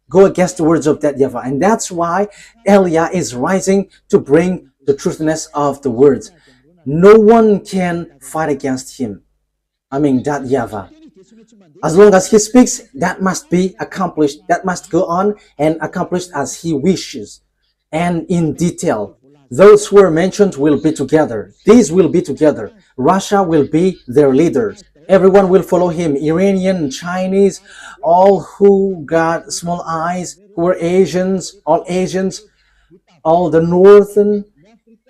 go against the words of that YAHVAH. And that's why Eliah is rising to bring the truthiness of the words. No one can fight against him. That YAHVAH. As long as he speaks, that must be accomplished. That must go on and accomplished as he wishes. And in detail, those who are mentioned will be together. These will be together. Russia will be their leaders. Everyone will follow him. Iranian, Chinese, all who got small eyes, who are Asians, all the Northern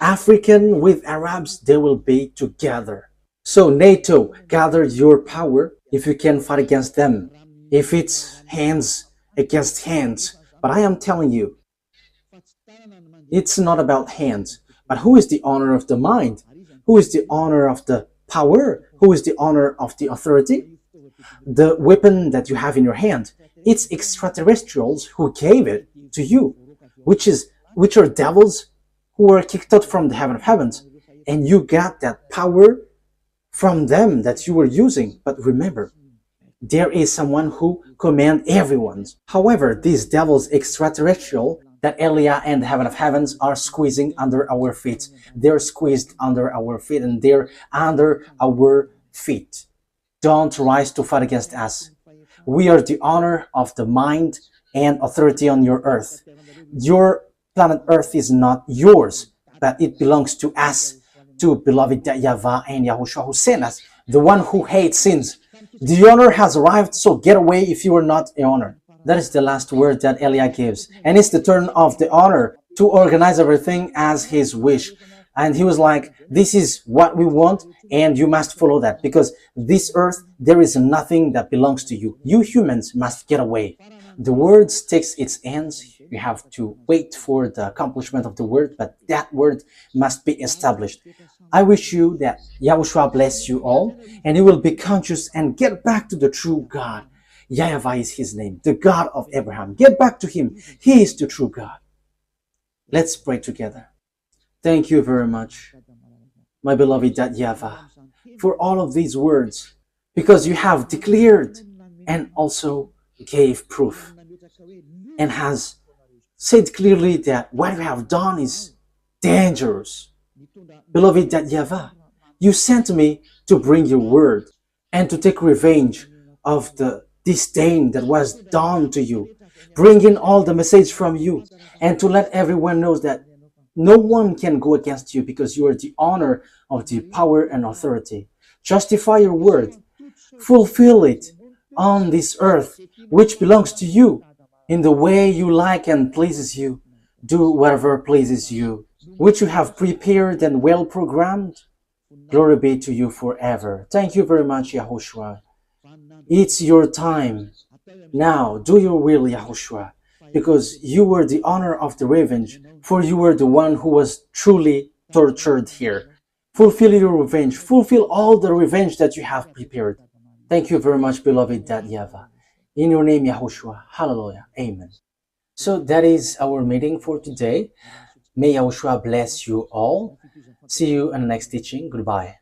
African with Arabs, they will be together. So NATO, gather your power if you can fight against them. If it's hands against hands. But I am telling you, it's not about hands. But who is the owner of the mind? Who is the owner of the power? Who is the owner of the authority? The weapon that you have in your hand. It's extraterrestrials who gave it to you, which are devils who were kicked out from the heaven of heavens. And you got that power from them that you were using. But remember, there is someone who commands everyone's. However, these devils extraterrestrial that Eliah and the heaven of heavens are squeezing under our feet. They're squeezed under our feet, and they're under our feet. Don't rise to fight against us. We are the honor of the mind and authority on your earth. Your planet Earth is not yours, but it belongs to us, to beloved YAHVAH and YAHOSHUAH who sent us, the one who hates sins. The honor has arrived, so get away if you are not the honor. That is the last word that Eliah gives. And it's the turn of the honor to organize everything as his wish. And he was like, this is what we want, and you must follow that, because this earth, there is nothing that belongs to you. You humans must get away. The word takes its ends. You have to wait for the accomplishment of the word, but that word must be established. I wish you that Yahushua bless you all, and you will be conscious and get back to the true God. YAHVAH is his name, the God of Abraham. Get back to him. He is the true God. Let's pray together. Thank you very much, my beloved YAHVAH, for all of these words, because you have declared and also gave proof and has said clearly that what you have done is dangerous. Beloved YAHVAH, you sent me to bring your word and to take revenge of the disdain that was done to you, bringing all the message from you, and to let everyone know that no one can go against you, because you are the honor of the power and authority. Justify your word, fulfill it on this earth, which belongs to you, in the way you like and pleases you. Do whatever pleases you, which you have prepared and well programmed. Glory be to you forever. Thank you very much, Yahushua. It's your time. Now, do your will, Yahushua, because you were the honor of the revenge, for you were the one who was truly tortured here. Fulfill your revenge. Fulfill all the revenge that you have prepared. Thank you very much, beloved YAHVAH. In your name, Yahushua. Hallelujah. Amen. So that is our meeting for today. May Yahushua bless you all. See you in the next teaching. Goodbye.